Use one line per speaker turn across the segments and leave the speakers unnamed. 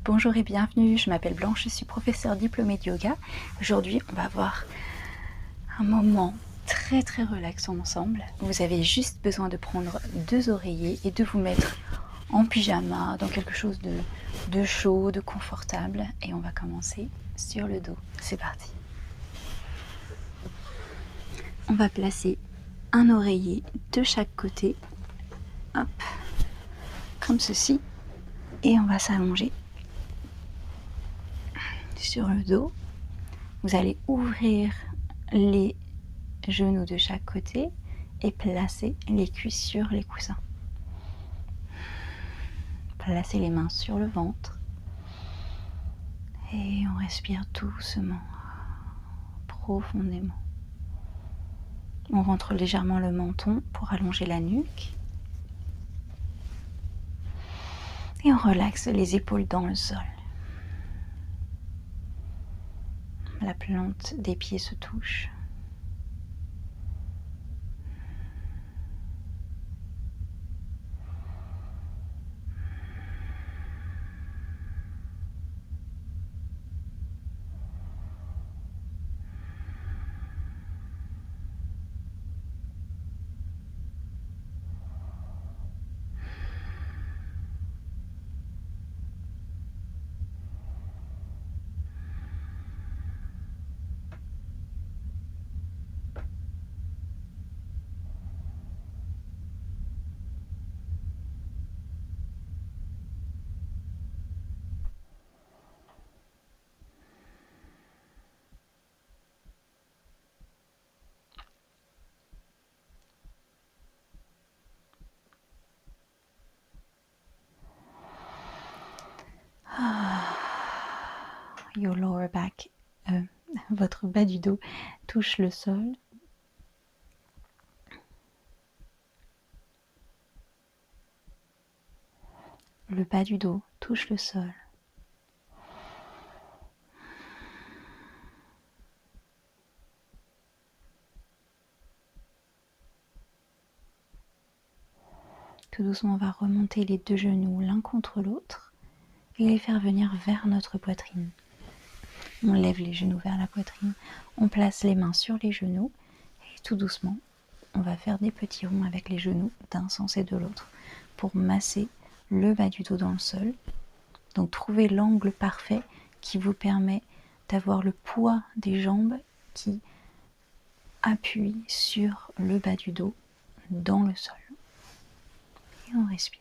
Bonjour et bienvenue, je m'appelle Blanche, je suis professeure diplômée de yoga. Aujourd'hui, on va avoir un moment très relaxant ensemble. Vous avez juste besoin de prendre 2 oreillers et de vous mettre en pyjama, dans quelque chose de chaud, de confortable. Et on va commencer sur le dos. C'est parti. On va placer un oreiller de chaque côté, hop, comme ceci. Et on va s'allonger sur le dos. Vous allez ouvrir les genoux de chaque côté et placer les cuisses sur les coussins. Placez les mains sur le ventre et on respire doucement, profondément. On rentre légèrement le menton pour allonger la nuque et on relaxe les épaules dans le sol. La plante des pieds se touche. Your lower back, votre bas du dos touche le sol. Le bas du dos touche le sol. Tout doucement, on va remonter les 2 genoux l'un contre l'autre et les faire venir vers notre poitrine. On lève les genoux vers la poitrine, on place les mains sur les genoux et tout doucement, on va faire des petits ronds avec les genoux d'un sens et de l'autre pour masser le bas du dos dans le sol. Donc trouvez l'angle parfait qui vous permet d'avoir le poids des jambes qui appuie sur le bas du dos dans le sol. Et on respire.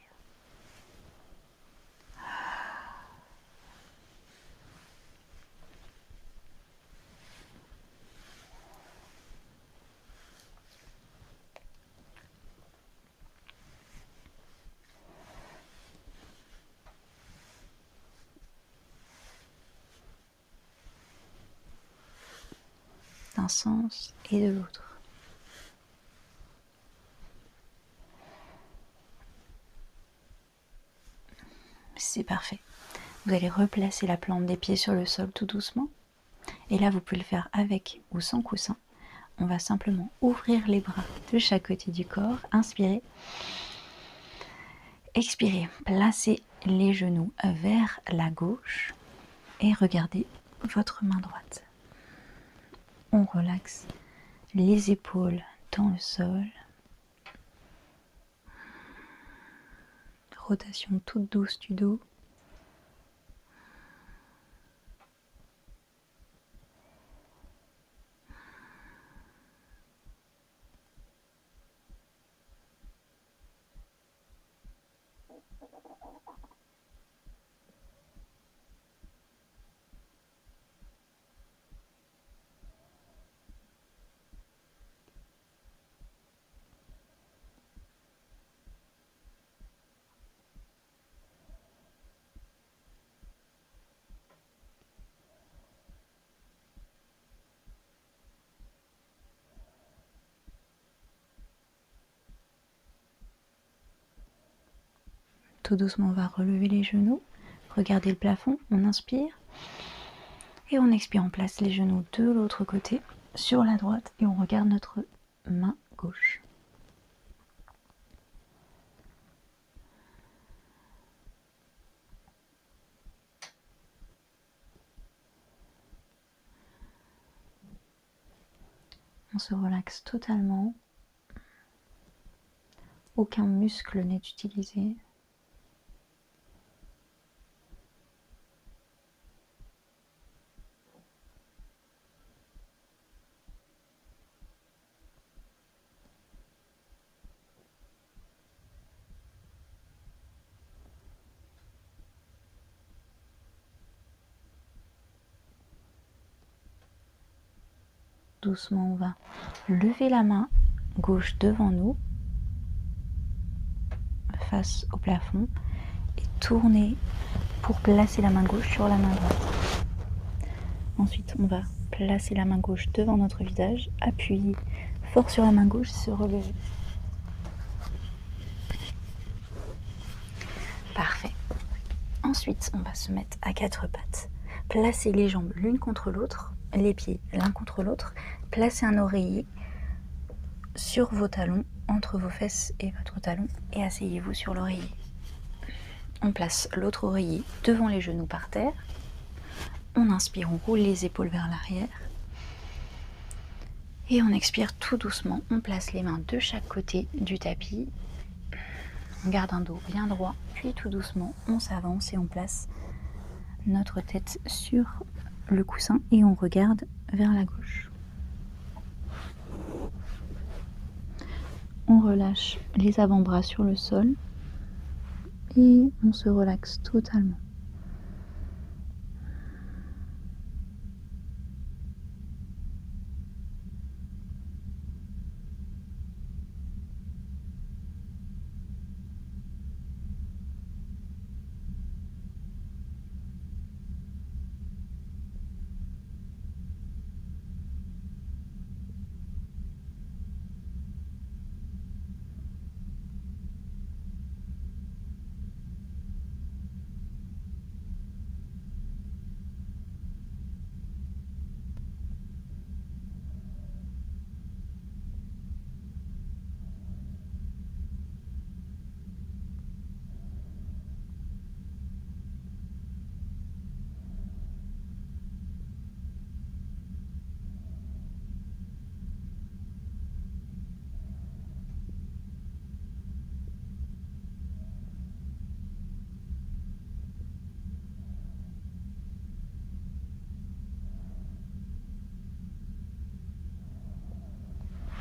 D'un sens et de l'autre. C'est parfait. Vous allez replacer la plante des pieds sur le sol tout doucement. Et là, vous pouvez le faire avec ou sans coussin. On va simplement ouvrir les bras de chaque côté du corps. Inspirez. Expirez. Placez les genoux vers la gauche et regardez votre main droite. On relaxe les épaules dans le sol. Rotation toute douce du dos. Tout doucement, on va relever les genoux. Regardez le plafond, on inspire. Et on expire, on place les genoux de l'autre côté, sur la droite, et on regarde notre main gauche. On se relaxe totalement. Aucun muscle n'est utilisé. Doucement, on va lever la main gauche devant nous, face au plafond, et tourner pour placer la main gauche sur la main droite. Ensuite, on va placer la main gauche devant notre visage, appuyer fort sur la main gauche, se relever. Parfait. Ensuite, on va se mettre à quatre pattes, placer les jambes l'une contre l'autre, les pieds l'un contre l'autre, placer un oreiller sur vos talons, entre vos fesses et votre talon, et asseyez-vous sur l'oreiller. On place l'autre oreiller devant les genoux par terre. On inspire, on roule les épaules vers l'arrière. Et on expire tout doucement. On place les mains de chaque côté du tapis. On garde un dos bien droit. Puis tout doucement, on s'avance et on place notre tête sur le coussin et on regarde vers la gauche. On relâche les avant-bras sur le sol et on se relaxe totalement.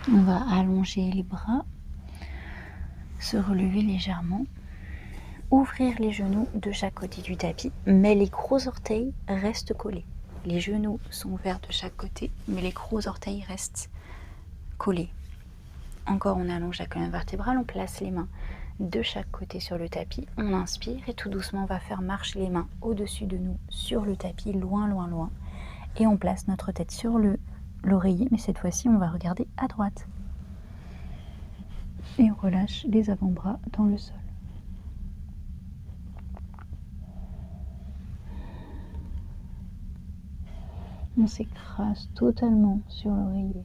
On va allonger les bras, se relever légèrement, ouvrir les genoux de chaque côté du tapis, mais les gros orteils restent collés. Les genoux sont ouverts de chaque côté, mais les gros orteils restent collés. Encore, on allonge la colonne vertébrale, on place les mains de chaque côté sur le tapis, on inspire et tout doucement on va faire marcher les mains au-dessus de nous sur le tapis, loin, loin, loin. Et on place notre tête sur l'oreiller, mais cette fois-ci on va regarder à droite. Et on relâche les avant-bras dans le sol. On s'écrase totalement sur l'oreiller.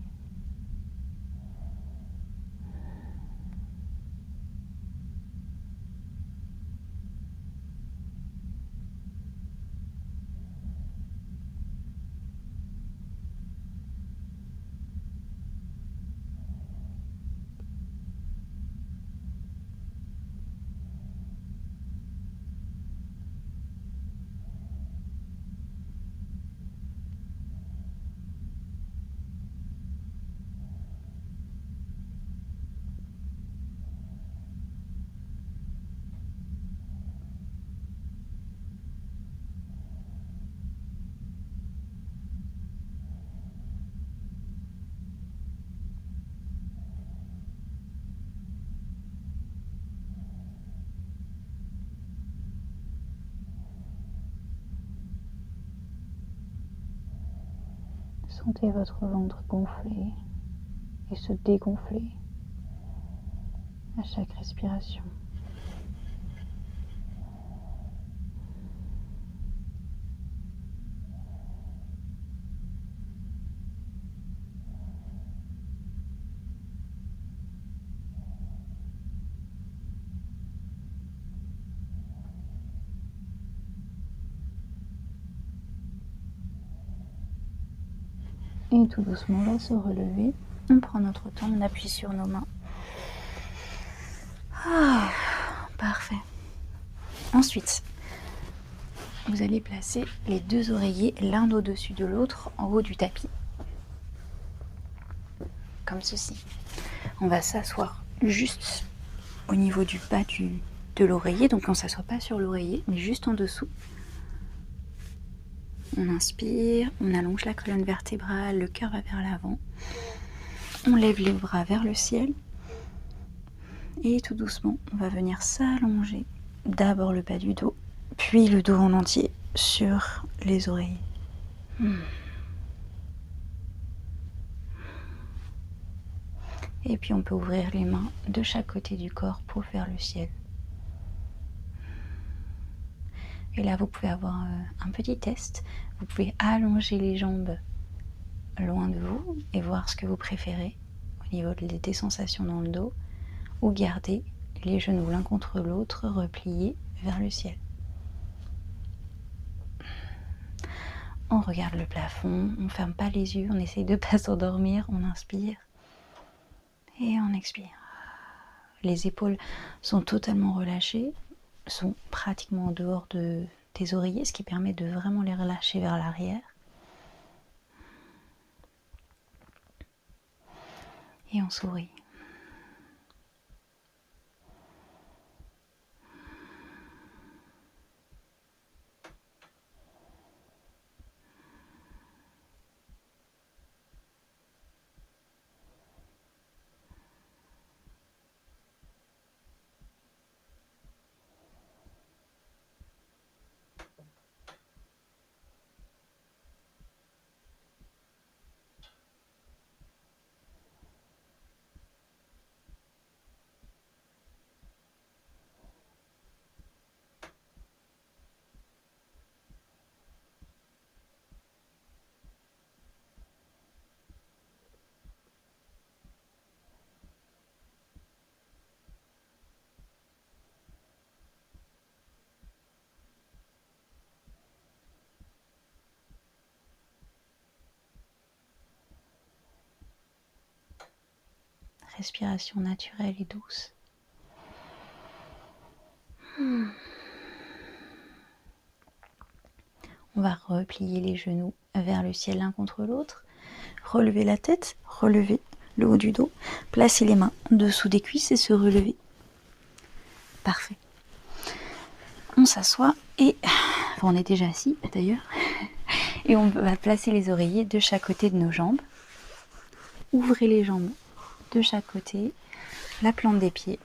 Sentez votre ventre gonfler et se dégonfler à chaque respiration. Et tout doucement, on va se relever On prend notre temps, on appuie sur nos mains. Ah, parfait. Ensuite, vous allez placer les deux oreillers l'un au-dessus de l'autre en haut du tapis. Comme ceci. On va s'asseoir juste au niveau du bas de l'oreiller. Donc on ne s'assoit pas sur l'oreiller, mais juste en dessous. On inspire, on allonge la colonne vertébrale, le cœur va vers l'avant. On lève les bras vers le ciel. Et tout doucement, on va venir s'allonger. D'abord le bas du dos, puis le dos en entier sur les oreillers. Et puis on peut ouvrir les mains de chaque côté du corps pour faire le ciel. Et là, vous pouvez avoir un petit test. Vous pouvez allonger les jambes loin de vous et voir ce que vous préférez au niveau des sensations dans le dos, ou garder les genoux l'un contre l'autre repliés vers le ciel. On regarde le plafond, on ne ferme pas les yeux, on essaye de ne pas s'endormir, on inspire et on expire. Les épaules sont totalement relâchées, sont pratiquement en dehors des oreillers, ce qui permet de vraiment les relâcher vers l'arrière. Et on sourit. Respiration naturelle et douce. On va replier les genoux vers le ciel l'un contre l'autre. Relever la tête, relever le haut du dos. Placer les mains en dessous des cuisses et se relever. Parfait. On s'assoit et... Enfin, on est déjà assis d'ailleurs. Et on va placer les oreillers de chaque côté de nos jambes. Ouvrez les jambes de chaque côté. La plante des pieds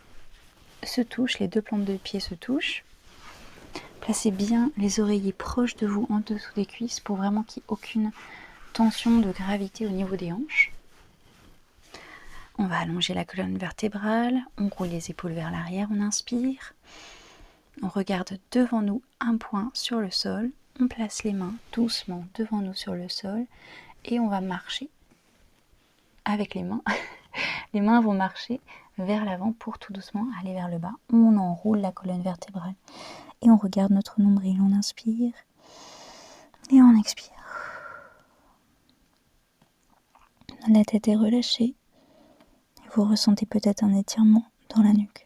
se touche, les deux plantes de pied se touchent. Placez bien les oreillers proches de vous en dessous des cuisses pour vraiment qu'il n'y ait aucune tension de gravité au niveau des hanches. On va allonger la colonne vertébrale, on roule les épaules vers l'arrière, on inspire. On regarde devant nous un point sur le sol. On place les mains doucement devant nous sur le sol et on va marcher avec les mains. Les mains vont marcher vers l'avant pour tout doucement aller vers le bas. On enroule la colonne vertébrale et on regarde notre nombril. On inspire et on expire. La tête est relâchée et vous ressentez peut-être un étirement dans la nuque.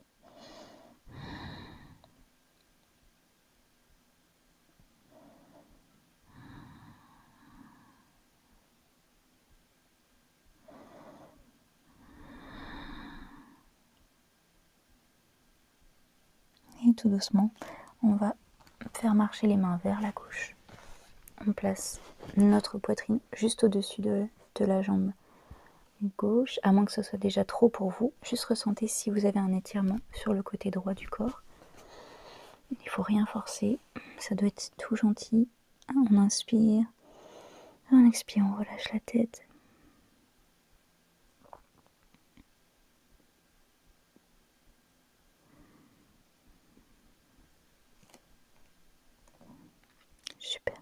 Et tout doucement, on va faire marcher les mains vers la gauche. On place notre poitrine juste au-dessus de la jambe gauche, à moins que ce soit déjà trop pour vous. Juste ressentez si vous avez un étirement sur le côté droit du corps. Il ne faut rien forcer, ça doit être tout gentil. On inspire, on expire, on relâche la tête. Super.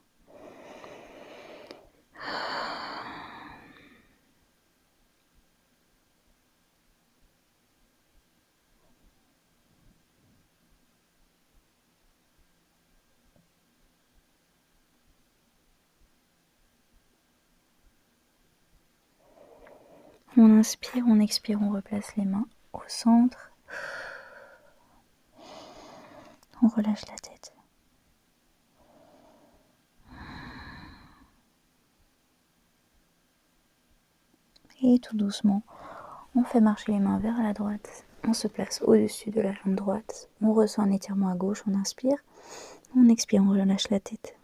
On inspire, on expire, on replace les mains au centre. On relâche la tête. Et tout doucement, on fait marcher les mains vers la droite. On se place au-dessus de la jambe droite. On ressent un étirement à gauche, on inspire. On expire, on relâche la tête.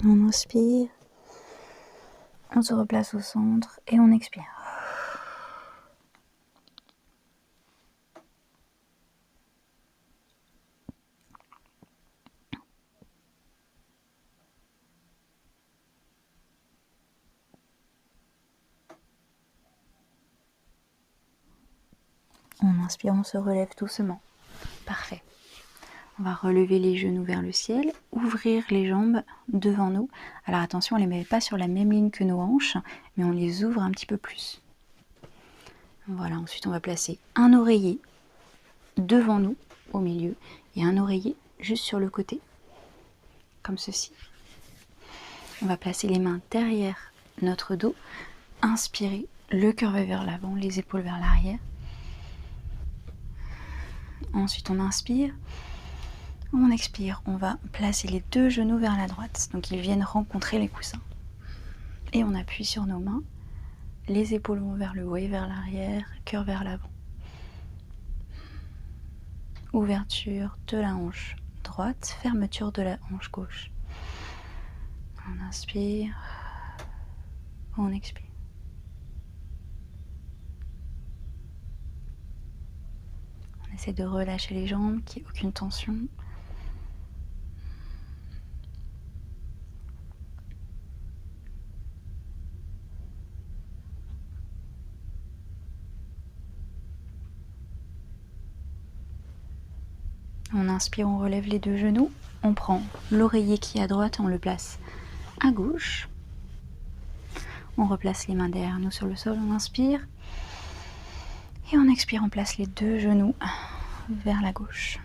On inspire, on se replace au centre et on expire. On inspire, on se relève doucement. Parfait. On va relever les genoux vers le ciel, ouvrir les jambes devant nous. Alors attention, on ne les met pas sur la même ligne que nos hanches, mais on les ouvre un petit peu plus. Voilà, ensuite on va placer un oreiller devant nous, au milieu, et un oreiller juste sur le côté, comme ceci. On va placer les mains derrière notre dos, inspirer, le cœur va vers l'avant, les épaules vers l'arrière. Ensuite on inspire, on expire, on va placer les deux genoux vers la droite, donc ils viennent rencontrer les coussins. Et on appuie sur nos mains, les épaules vont vers le haut et vers l'arrière, cœur vers l'avant. Ouverture de la hanche droite, fermeture de la hanche gauche. On inspire, on expire. On essaie de relâcher les jambes, qu'il n'y ait aucune tension. On inspire, on relève les deux genoux. On prend l'oreiller qui est à droite, on le place à gauche. On replace les mains derrière nous sur le sol, on inspire. Et on expire, on place les deux genoux vers la gauche.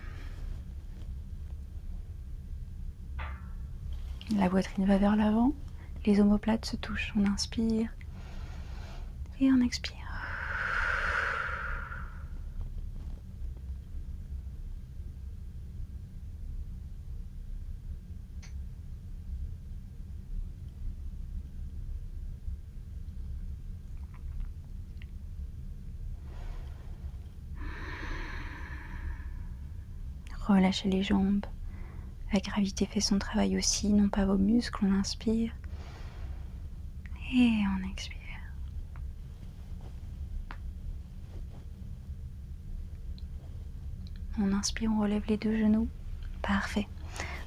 La poitrine va vers l'avant, les omoplates se touchent. On inspire et on expire. Relâchez les jambes. La gravité fait son travail aussi, non pas vos muscles. On inspire et on expire. On inspire, on relève les deux genoux. Parfait.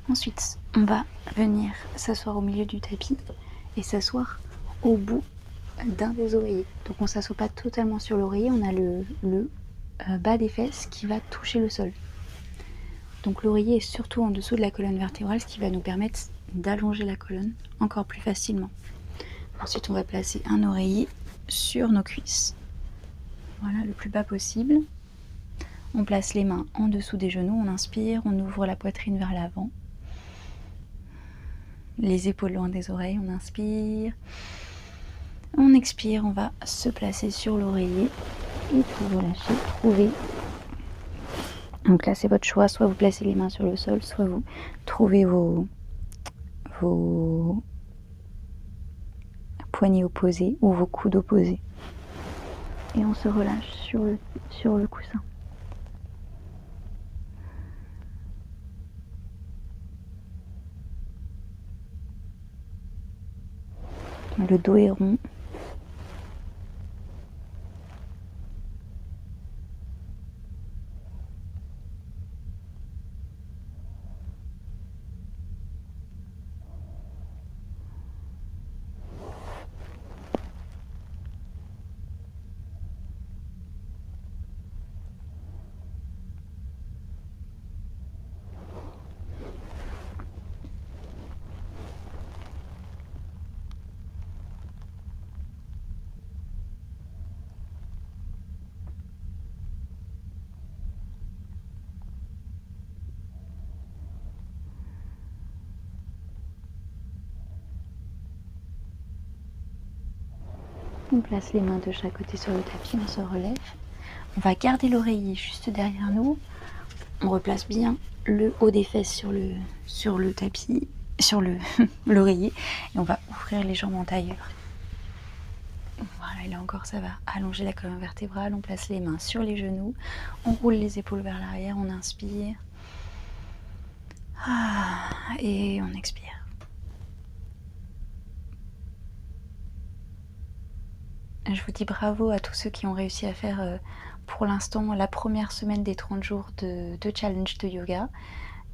Ensuite, on va venir s'asseoir au milieu du tapis et s'asseoir au bout d'un des oreillers. Donc on ne s'assoit pas totalement sur l'oreiller, on a le bas des fesses qui va toucher le sol. Donc l'oreiller est surtout en dessous de la colonne vertébrale, ce qui va nous permettre d'allonger la colonne encore plus facilement. Ensuite, on va placer un oreiller sur nos cuisses. Voilà, le plus bas possible. On place les mains en dessous des genoux, on inspire, on ouvre la poitrine vers l'avant. Les épaules loin des oreilles, on inspire. On expire, on va se placer sur l'oreiller et tout relâcher, trouver. Donc là, c'est votre choix, soit vous placez les mains sur le sol, soit vous trouvez vos poignets opposés ou vos coudes opposés. Et on se relâche sur le coussin. Le dos est rond. On place les mains de chaque côté sur le tapis, on se relève. On va garder l'oreiller juste derrière nous. On replace bien le haut des fesses sur le tapis, sur l'oreiller. Et on va ouvrir les jambes en tailleur. Voilà, et là encore ça va allonger la colonne vertébrale. On place les mains sur les genoux. On roule les épaules vers l'arrière, on inspire. Et on expire. Je vous dis bravo à tous ceux qui ont réussi à faire pour l'instant la première semaine des 30 jours de challenge de yoga.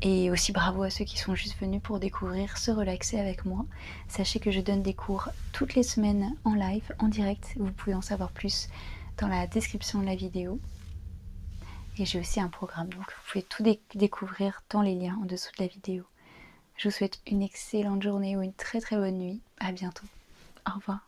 Et aussi bravo à ceux qui sont juste venus pour découvrir, se relaxer avec moi. Sachez que je donne des cours toutes les semaines en live, en direct. Vous pouvez en savoir plus dans la description de la vidéo. Et j'ai aussi un programme, donc vous pouvez tout découvrir dans les liens en dessous de la vidéo. Je vous souhaite une excellente journée ou une très très bonne nuit. À bientôt. Au revoir.